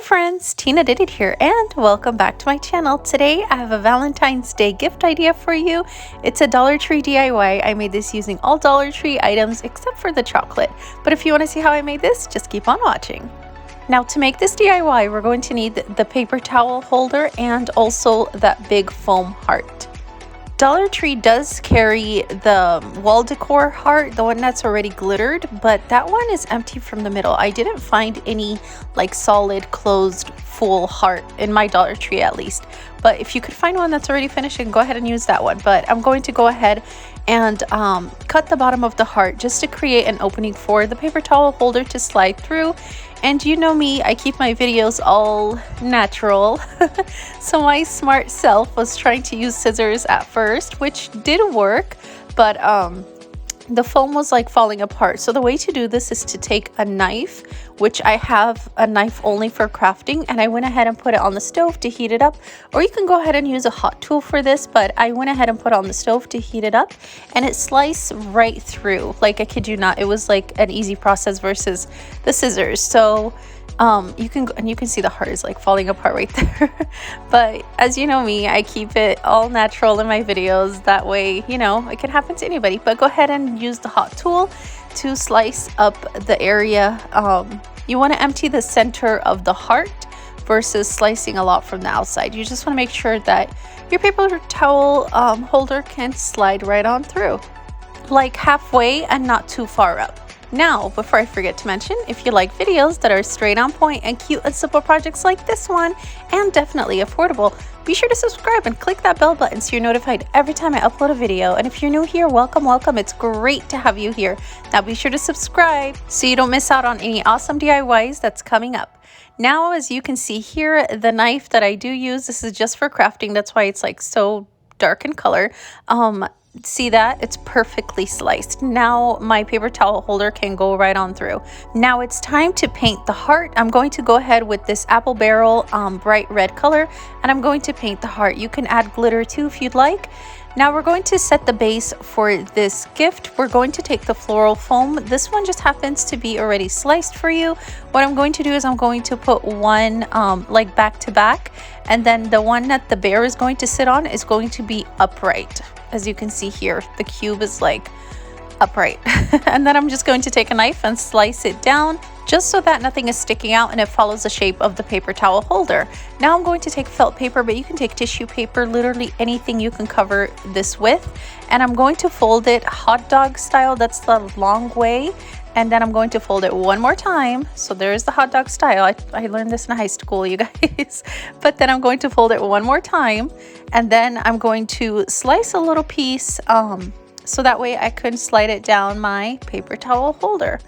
Hi friends, Tina did it here and welcome back to my channel. Today I have a Valentine's Day gift idea for you. It's a Dollar Tree DIY. I made this using all Dollar Tree items except for the chocolate. But if you want to see how I made this, just keep on watching. Now to make this DIY, we're going to need the paper towel holder and also that big foam heart. Dollar Tree does carry the wall decor heart, the one that's already glittered, but that one is empty from the middle. I didn't find any like solid closed full heart in my Dollar Tree at least. But if you could find one that's already finished, you can go ahead and use that one. But I'm going to go ahead and cut the bottom of the heart just to create an opening for the paper towel holder to slide through. And you know me, I keep my videos all natural. So my smart self was trying to use scissors at first, which did work, but the foam was like falling apart. So the way to do this is to take a knife, which I have a knife only for crafting, and I went ahead and put it on the stove to heat it up. Or you can go ahead and use a hot tool for this, but I went ahead and put it on the stove to heat it up, and it sliced right through. Like, I kid you not, it was like an easy process versus the scissors. So you can see the heart is like falling apart right there. But as you know me, I keep it all natural in my videos. That way, you know, it can happen to anybody. But go ahead and use the hot tool to slice up the area. You want to empty the center of the heart versus slicing a lot from the outside. You just want to make sure that your paper towel holder can slide right on through, like halfway and not too far up. Now, before I forget to mention, if you like videos that are straight on point and cute and simple projects like this one, and definitely affordable, be sure to subscribe and click that bell button so you're notified every time I upload a video. And if you're new here, welcome, welcome. It's great to have you here. Now be sure to subscribe so you don't miss out on any awesome DIYs that's coming up. Now, as you can see here, the knife that I do use, this is just for crafting. That's why it's like so dark in color. See that? It's perfectly sliced. Now my paper towel holder can go right on through. Now it's time to paint the heart. I'm going to go ahead with this apple barrel bright red color, and I'm going to paint the heart. You can add glitter too if you'd like. Now we're going to set the base for this gift. We're going to take the floral foam. This one just happens to be already sliced for you. What I'm going to do is I'm going to put one like back to back, and then the one that the bear is going to sit on is going to be upright. As you can see here, the cube is like upright. And then I'm just going to take a knife and slice it down just so that nothing is sticking out and it follows the shape of the paper towel holder. Now I'm going to take felt paper, but you can take tissue paper, literally anything you can cover this with. And I'm going to fold it hot dog style. That's the long way. And then I'm going to fold it one more time. So there's the hot dog style. I learned this in high school, you guys. But then I'm going to fold it one more time. And then I'm going to slice a little piece so that way I could slide it down my paper towel holder.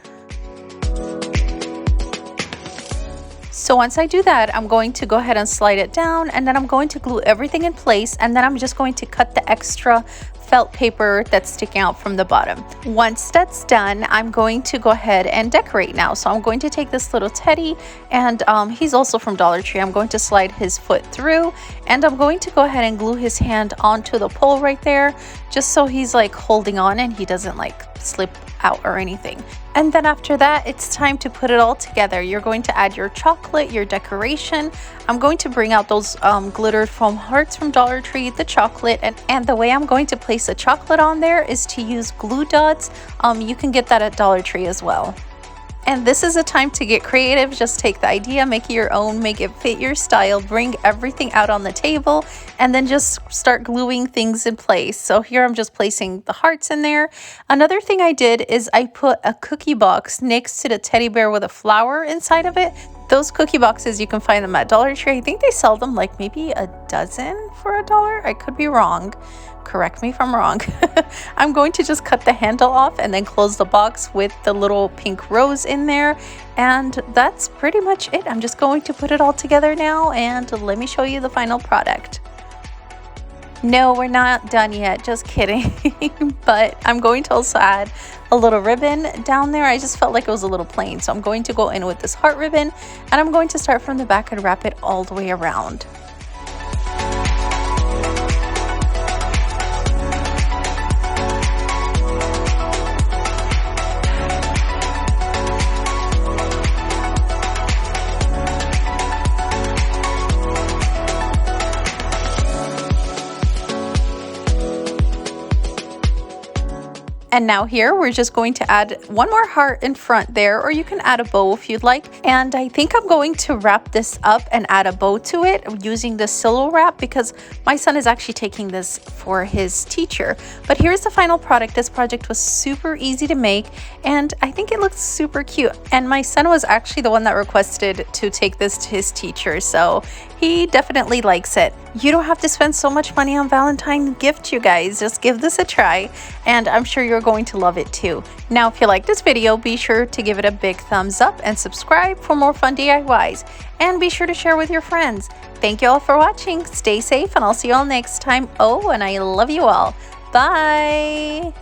So once I do that, I'm going to go ahead and slide it down, and then I'm going to glue everything in place, and then I'm just going to cut the extra felt paper that's sticking out from the bottom. Once that's done, I'm going to go ahead and decorate now. So I'm going to take this little teddy, and he's also from Dollar Tree. I'm going to slide his foot through, and I'm going to go ahead and glue his hand onto the pole right there, just so he's like holding on and he doesn't like slip out or anything. And then after that, it's time to put it all together. You're going to add your chocolate, your decoration. I'm going to bring out those glittered foam hearts from Dollar Tree, the chocolate, and the way I'm going to place the chocolate on there is to use glue dots. You can get that at Dollar Tree as well. And this is a time to get creative. Just take the idea, make it your own, make it fit your style, bring everything out on the table, and then just start gluing things in place. So here I'm just placing the hearts in there. Another thing I did is I put a cookie box next to the teddy bear with a flower inside of it. Those cookie boxes, you can find them at Dollar Tree. I think they sell them like maybe a dozen for $1. I could be wrong. Correct me if I'm wrong. I'm going to just cut the handle off and then close the box with the little pink rose in there. And that's pretty much it. I'm just going to put it all together now, and let me show you the final product. No, we're not done yet, just kidding. But I'm going to also add a little ribbon down there. I just felt like it was a little plain, so I'm going to go in with this heart ribbon, and I'm going to start from the back and wrap it all the way around. And now here we're just going to add one more heart in front there, or you can add a bow if you'd like. And I think I'm going to wrap this up and add a bow to it using the silo wrap because my son is actually taking this for his teacher. But here's the final product. This project was super easy to make and I think it looks super cute. And my son was actually the one that requested to take this to his teacher, so he definitely likes it. You don't have to spend so much money on Valentine gift, you guys. Just give this a try and I'm sure you're going to love it too. Now, if you like this video, be sure to give it a big thumbs up and subscribe for more fun DIYs. And be sure to share with your friends. Thank you all for watching. Stay safe and I'll see you all next time. Oh, and I love you all. Bye!